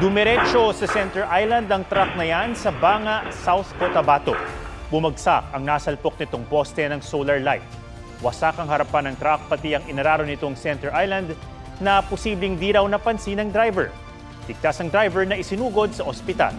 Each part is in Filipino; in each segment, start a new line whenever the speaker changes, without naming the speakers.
Dumiretso sa Center Island ang truck na yan sa Banga, South Cotabato. Bumagsak ang nasalpok nitong poste ng solar light. Wasak ang harapan ng truck pati ang inararo nitong Center Island na posibleng di raw napansin ng driver. Ligtas ang driver na isinugod sa ospital.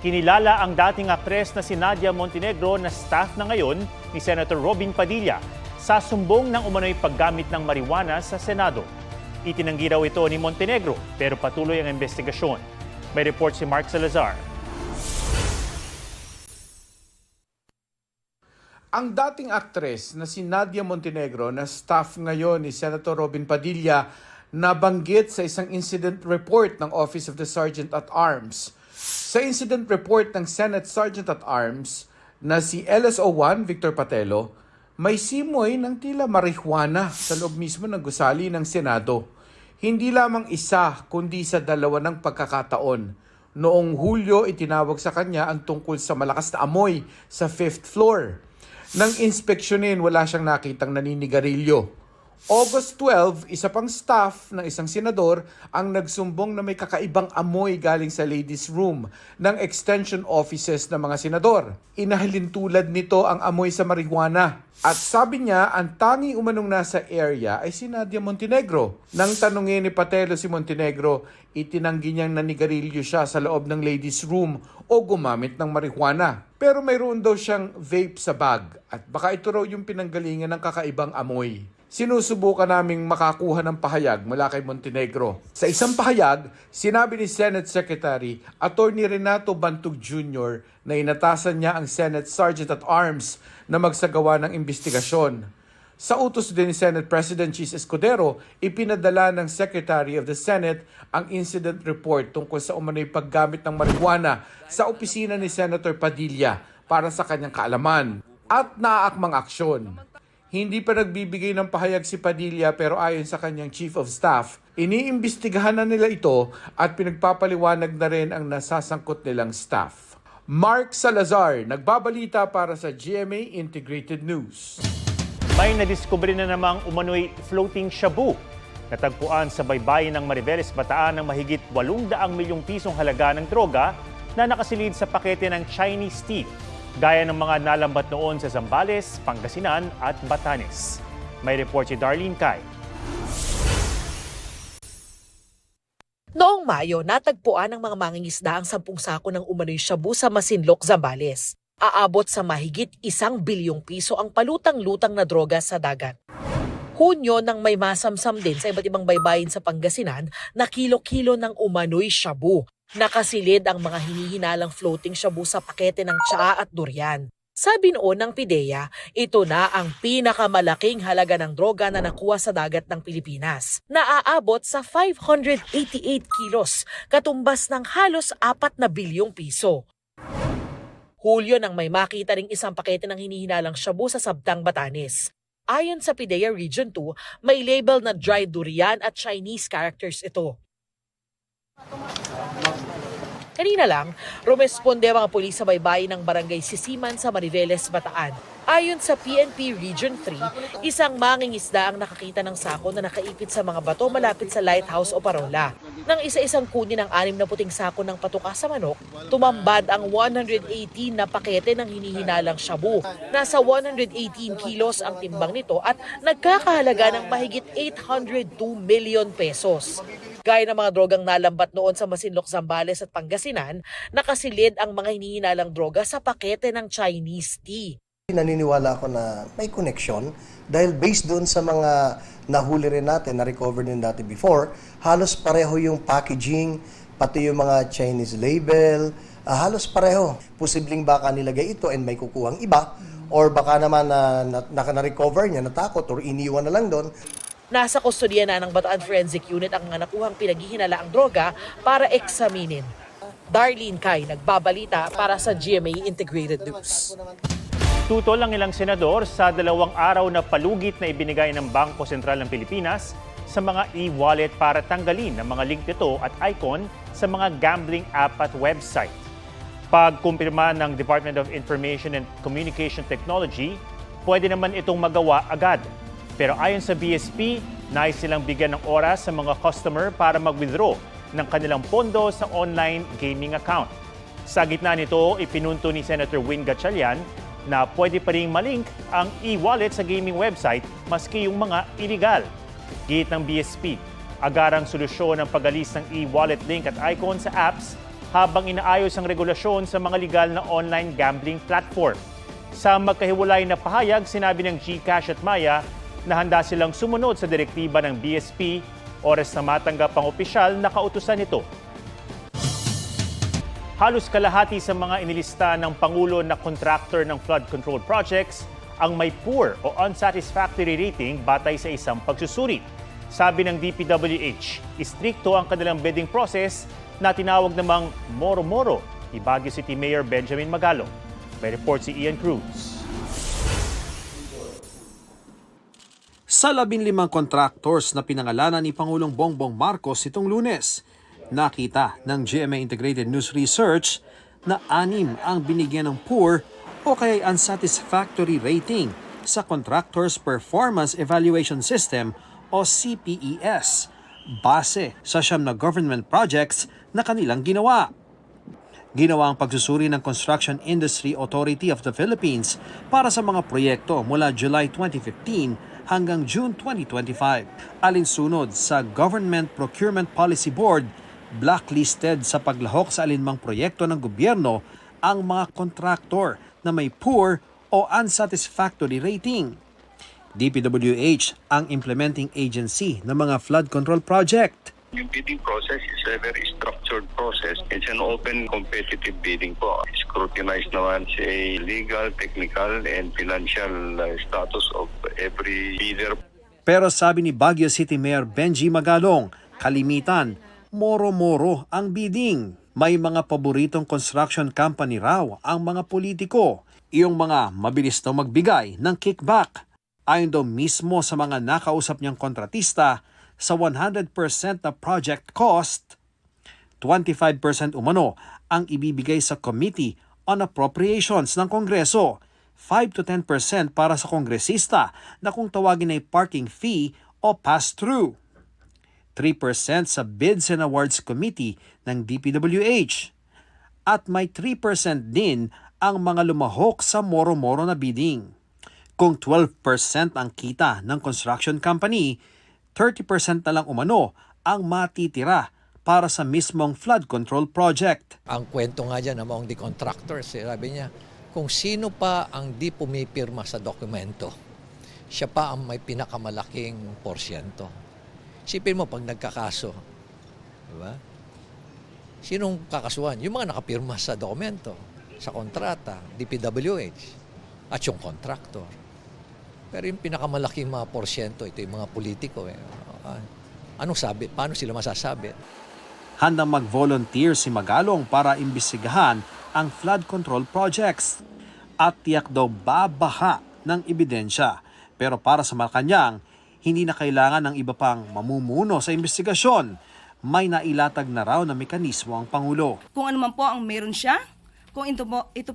Kinilala ang dating aktres na si Nadia Montenegro na staff na ngayon ni Senator Robin Padilla sa sumbong ng umano'y paggamit ng marijuana sa Senado. Itinanggi raw ito ni Montenegro pero patuloy ang investigasyon. May report si Mark Salazar.
Ang dating aktres na si Nadia Montenegro na staff ngayon ni Senator Robin Padilla nabanggit sa isang incident report ng Office of the Sergeant at Arms. Sa incident report ng Senate Sergeant at Arms na si LSO-1 Victor Patelo, may simoy ng tila marijuana sa loob mismo ng gusali ng Senado. Hindi lamang isa kundi sa dalawa ng pagkakataon. Noong Hulyo, itinawag sa kanya ang tungkol sa malakas na amoy sa 5th floor. Nang inspeksyonin, wala siyang nakitang naninigarilyo. August 12, isa pang staff ng isang senador ang nagsumbong na may kakaibang amoy galing sa ladies' room ng extension offices ng mga senador. Inahalin tulad nito ang amoy sa marijuana. At sabi niya, ang tangi umanong nasa area ay si Nadia Montenegro. Nang tanungin ni Patelo si Montenegro, itinanggi niyang nanigarilyo siya sa loob ng ladies' room o gumamit ng marijuana. Pero mayroon daw siyang vape sa bag at baka ito raw yung pinanggalingan ng kakaibang amoy. Sinusubukan naming makakuha ng pahayag mula kay Montenegro. Sa isang pahayag, sinabi ni Senate Secretary Attorney Renato Bantug Jr. na inatasan niya ang Senate Sergeant at Arms na magsagawa ng investigasyon. Sa utos din ni Senate President Chis Escudero, ipinadala ng Secretary of the Senate ang incident report tungkol sa umano'y paggamit ng marijuana sa opisina ni Senator Padilla para sa kanyang kaalaman at naaakmang aksyon. Hindi pa nagbibigay ng pahayag si Padilla pero ayon sa kanyang Chief of Staff, iniimbestigahan na nila ito at pinagpapaliwanag na rin ang nasasangkot nilang staff. Mark Salazar, nagbabalita para sa GMA Integrated News.
May nadiskubre na namang umano'y floating shabu. Natagpuan sa baybayin ng Mariveles, Bataan ng mahigit 800 milyong pisong halaga ng droga na nakasilid sa pakete ng Chinese tea. Gaya ng mga nalambat noon sa Zambales, Pangasinan at Batanes. May report si Darlene Kai.
Noong Mayo, natagpuan ng mga mangingisda ang 10 sako ng umano'y shabu sa Masinloc, Zambales. Aabot sa mahigit 1 bilyong piso ang palutang-lutang na droga sa dagat. Hunyo nang may masamsam din sa iba't ibang baybayin sa Pangasinan na kilo-kilo ng umano'y shabu. Nakasilid ang mga hinihinalang floating shabu sa pakete ng tsaa at durian. Sabi noon ng PIDEA, ito na ang pinakamalaking halaga ng droga na nakuha sa dagat ng Pilipinas. Naaabot sa 588 kilos, katumbas ng halos 4 na bilyong piso. Hulyo nang may makita ring isang pakete ng hinihinalang shabu sa Sabtang, Batanes. Ayon sa PIDEA Region 2, may label na dried durian at Chinese characters ito. Kanina lang, rumesponde ang mga pulis sa baybayin ng barangay Sisiman sa Mariveles, Bataan. Ayon sa PNP Region 3, isang mangingisda ang nakakita ng sako na nakaipit sa mga bato malapit sa Lighthouse o Parola. Nang isa-isang kunin ang 6 na puting sako ng patuka sa manok, tumambad ang 118 na pakete ng hinihinalang shabu. Nasa 118 kilos ang timbang nito at nagkakahalaga ng mahigit 802 million pesos. Gaya ng mga drogang nalambat noon sa Masinloc, Zambales at Pangasinan, nakasilid ang mga hinihinalang droga sa pakete ng Chinese tea.
Naniniwala ako na may connection dahil based doon sa mga nahuli rin natin, na-recover din dati before, halos pareho yung packaging, pati yung mga Chinese label, halos pareho. Posibleng baka nilagay ito and may kukuhang iba or baka naman na-recover niya, natakot or iniwan na lang doon.
Nasa kustodiya na ng Bataan Forensic Unit ang mga nakuhang pinaghihinalaang droga para eksaminin. Darlene Kai, nagbabalita para sa GMA Integrated News.
Tutol ang ilang senador sa 2 araw na palugit na ibinigay ng Bangko Sentral ng Pilipinas sa mga e-wallet para tanggalin ang mga link nito at icon sa mga gambling app at website. Pagkumpirma ng Department of Information and Communication Technology, pwede naman itong magawa agad. Pero ayon sa BSP, nais silang bigyan ng oras sa mga customer para mag-withdraw ng kanilang pondo sa online gaming account. Sa gitna nito, ipinunto ni Senator Win Gatchalian na pwede pa ring malink ang e-wallet sa gaming website maski yung mga illegal. Git ng BSP, agarang solusyon ang pag-alis ng e-wallet link at icon sa apps habang inaayos ang regulasyon sa mga legal na online gambling platform. Sa magkahiwalay na pahayag, sinabi ng GCash at Maya na handa silang sumunod sa direktiba ng BSP oras na matanggap ang opisyal na kautusan nito. Halos kalahati sa mga inilista ng Pangulo na contractor ng flood control projects ang may poor o unsatisfactory rating batay sa isang pagsusuri. Sabi ng DPWH, istrikto ang kanilang bidding process na tinawag namang Moro-Moro ni Baguio City Mayor Benjamin Magalong. May report si Ian Cruz.
Sa 15 contractors na pinangalanan ni Pangulong Bongbong Marcos itong Lunes, nakita ng GMA Integrated News Research na 6 ang binigyan ng poor o kaya unsatisfactory rating sa Contractors Performance Evaluation System o CPES base sa 9 na government projects na kanilang ginawa. Ginawa ang pagsusuri ng Construction Industry Authority of the Philippines para sa mga proyekto mula July 2015 hanggang June 2025. Alinsunod sa Government Procurement Policy Board, blacklisted sa paglahok sa alinmang proyekto ng gobyerno ang mga kontraktor na may poor o unsatisfactory rating. DPWH ang implementing agency ng mga flood control project.
Yung bidding process is a very structured process. It's an open competitive bidding po. Scrutinized naman sa legal, technical, and financial status of every bidder.
Pero sabi ni Baguio City Mayor Benji Magalong, kalimitan, moro-moro ang bidding. May mga paboritong construction company raw ang mga politiko, yung mga mabilis daw magbigay ng kickback. Ayon daw mismo sa mga nakausap niyang kontratista, sa 100% na project cost, 25% umano ang ibibigay sa Committee on Appropriations ng Kongreso, 5 to 10% para sa kongresista na kung tawagin ay parking fee o pass-through, 3% sa Bids and Awards Committee ng DPWH, at may 3% din ang mga lumahok sa moro-moro na bidding. Kung 12% ang kita ng construction company, 30% na lang umano ang matitira para sa mismong flood control project.
Ang kwento nga dyan among the contractors, sabi niya, kung sino pa ang di pumipirma sa dokumento, siya pa ang may pinakamalaking porsyento. Sipin mo pag nagkakaso, di ba? Sinong kakasuhan? Yung mga nakapirma sa dokumento, sa kontrata, DPWH, at yung contractor. Pero yung pinakamalaking mga porsyento, ito yung mga politiko. Anong sabi? Paano sila masasabi?
Handang mag-volunteer si Magalong para imbestigahan ang flood control projects at tiyak daw babaha ng ebidensya. Pero para sa Malacanang, hindi na kailangan ng iba pang mamumuno sa investigasyon. May nailatag na raw na mekanismo ang Pangulo.
Kung ano man po ang meron siya, kung ito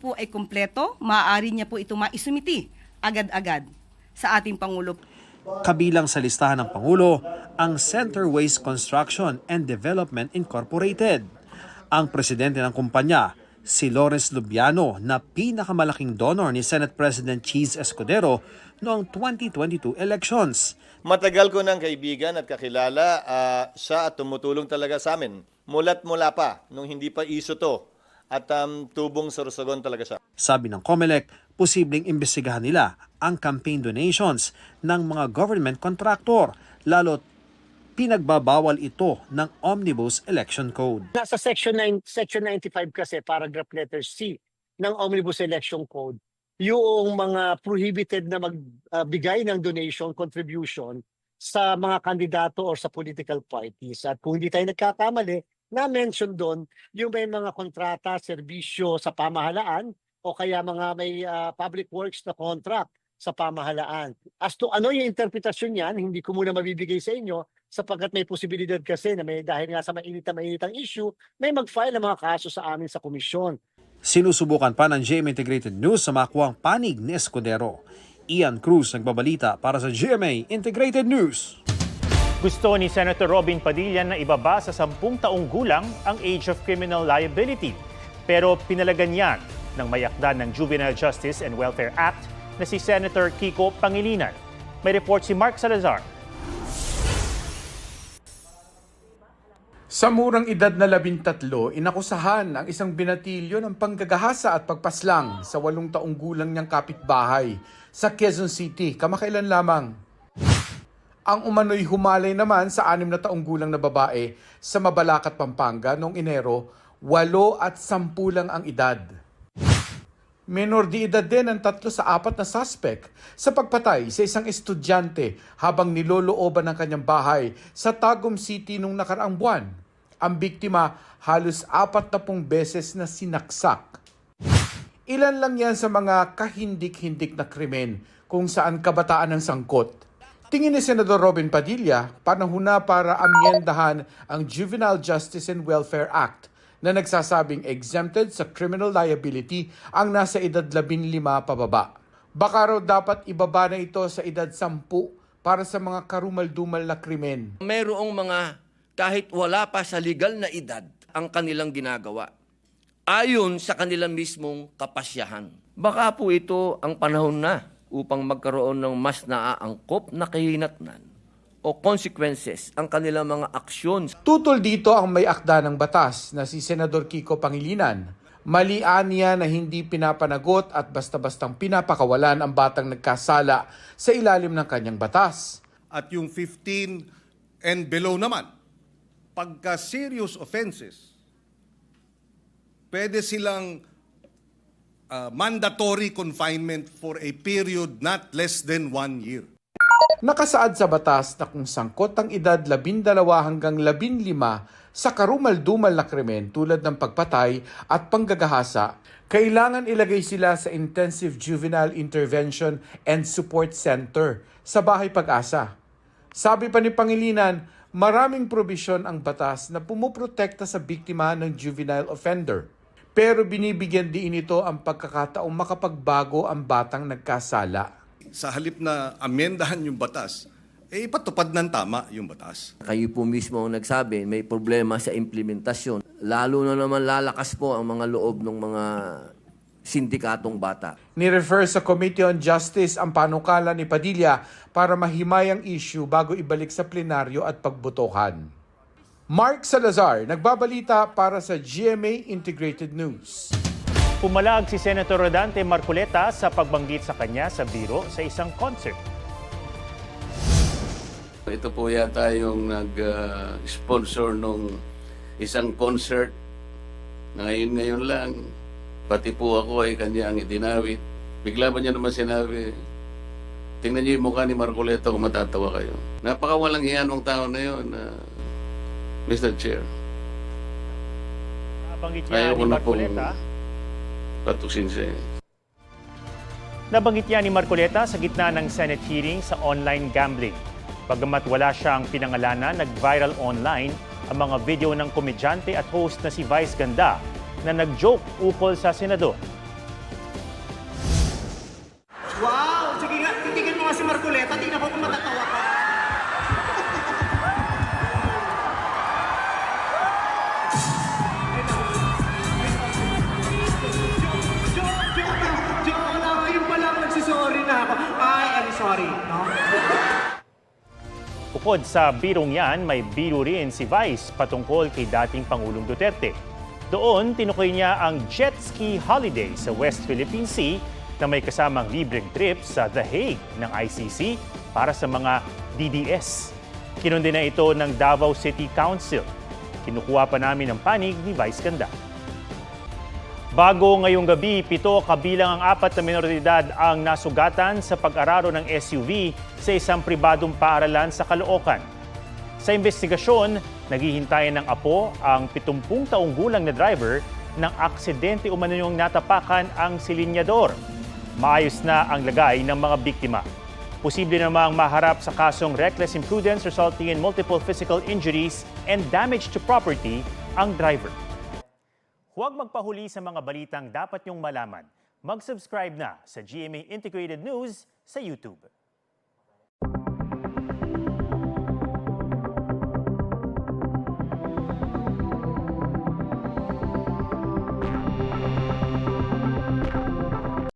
po ay kumpleto, maaari niya po ito maisumiti agad-agad sa ating Pangulo.
Kabilang sa listahan ng Pangulo, ang Centerways Construction and Development Incorporated. Ang presidente ng kumpanya, si Lawrence Lubiano, na pinakamalaking donor ni Senate President Cheese Escudero noong 2022 elections.
Matagal ko ng kaibigan at kakilala siya at tumutulong talaga sa amin. Mula pa, nung hindi pa iso to. At tubong sorsogon talaga siya.
Sabi ng COMELEC, posibleng imbestigahan nila ang campaign donations ng mga government contractor, lalo't pinagbabawal ito ng Omnibus Election Code.
Nasa Section 95 kasi, paragraph letter C ng Omnibus Election Code, yung mga prohibited na magbigay ng donation, contribution sa mga kandidato or sa political parties. At kung hindi tayo nagkakamali, na-mention doon yung may mga kontrata, serbisyo sa pamahalaan o kaya mga may public works na contract sa pamahalaan. As to ano yung interpretasyon niyan, hindi ko muna mabibigay sa inyo sapagkat may posibilidad kasi na may dahil nga sa mainitang issue, may mag-file ng mga kaso sa amin sa komisyon.
Sinusubukan pa ng GMA Integrated News sa makuhang panig ni Escudero. Ian Cruz nagbabalita para sa GMA Integrated News.
Gusto ni Senator Robin Padilla na ibaba sa 10 taong gulang ang age of criminal liability. Pero pinalagan yan ng may akda ng Juvenile Justice and Welfare Act na si Senator Kiko Pangilinan. May report si Mark Salazar.
Sa murang edad na 13, inakusahan ang isang binatilyo ng panggagahasa at pagpaslang sa 8 taong gulang niyang kapitbahay sa Quezon City, kamakailan lamang. Ang umano'y humalay naman sa 6 na taong gulang na babae sa Mabalacat, Pampanga noong Enero, 8 at 10 lang ang edad. Menor de edad din ang 3 sa 4 na suspect sa pagpatay sa isang estudyante habang nilolooban ng kanyang bahay sa Tagum City noong nakaraang buwan. Ang biktima halos 40 beses na sinaksak. Ilan lang yan sa mga kahindik-hindik na krimen kung saan kabataan ang sangkot. Tingin ni Senador Robin Padilla, panahon na para amyendahan ang Juvenile Justice and Welfare Act na nagsasabing exempted sa criminal liability ang nasa edad 15 pababa. Baka raw dapat ibaba na ito sa edad 10 para sa mga karumal-dumal na krimen.
Mayroong mga kahit wala pa sa legal na edad ang kanilang ginagawa ayon sa kanilang mismong kapasyahan. Baka po ito ang panahon na upang magkaroon ng mas naaangkop na kahinatnan o consequences ang kanilang mga aksyon.
Tutol dito ang may akda ng batas na si Senador Kiko Pangilinan. Malian niya na hindi pinapanagot at basta-bastang pinapakawalan ang batang nagkasala sa ilalim ng kanyang batas.
At yung 15 and below naman, pagka serious offenses, pwede silang mandatory confinement for a period not less than 1 year.
Nakasaad sa batas na kung sangkot ang edad 12 hanggang 15 sa karumal-dumal na krimen tulad ng pagpatay at panggagahasa, kailangan ilagay sila sa Intensive Juvenile Intervention and Support Center sa Bahay Pag-asa. Sabi pa ni Pangilinan, maraming probisyon ang batas na pumuprotekta sa biktima ng juvenile offender. Pero binibigyan din ito ang pagkakataong makapagbago ang batang nagkasala.
Sa halip na amendahan yung batas, ipatupad ng tama yung batas.
Kayo po mismo ang nagsabi, may problema sa implementasyon. Lalo na naman lalakas po ang mga loob ng mga sindikatong bata.
Ni-refer sa Committee on Justice ang panukala ni Padilla para mahimay ang issue bago ibalik sa plenaryo at pagbotohan. Mark Salazar, nagbabalita para sa GMA Integrated News.
Pumalag si Senator Rodante Marcoleta sa pagbanggit sa kanya sa biro sa isang concert.
Ito po yata yung nag-sponsor nung isang concert na ngayon lang. Pati po ako ay kanyang idinawit. Bigla ba niya naman sinabi, tingnan niyo yung mukha ni Marcoleta kung matatawa kayo. Napakawalang hiyan ng tao na yun, Mr. Chair.
Nabanggit niya ni Marcoleta.
Patuksin siya.
Nabanggit niya ni Marcoleta sa gitna ng Senate hearing sa online gambling. Bagamat wala siyang pinangalanan, nag-viral online ang mga video ng komedyante at host na si Vice Ganda na nag-joke ukol sa senador.
Wow! Sige nga, titigil mo nga si Marcoleta. Tingnan ko kung matatawa ka. Joke lang. Yung pala nagsisorry na ako. I'm sorry. No?
Bukod sa birong yan, may biro rin si Vice patungkol kay dating Pangulong Duterte. Doon, tinukoy niya ang jet ski holiday sa West Philippine Sea na may kasamang libreng trip sa The Hague ng ICC para sa mga DDS. Kinundi na ito ng Davao City Council. Kinukuha pa namin ang panig ni Vice Ganda. Bago ngayong gabi, 7 kabilang ang 4 na menor de edad ang nasugatan sa pag-araro ng SUV sa isang pribadong paaralan sa Caloocan. Sa investigasyon, naghihintayan ng apo ang 70 taong gulang na driver ng aksidente umanong natapakan ang silinyador. Maayos na ang lagay ng mga biktima. Posible namang maharap sa kasong reckless imprudence resulting in multiple physical injuries and damage to property ang driver. Huwag magpahuli sa mga balitang dapat niyong malaman. Mag-subscribe na sa GMA Integrated News sa YouTube.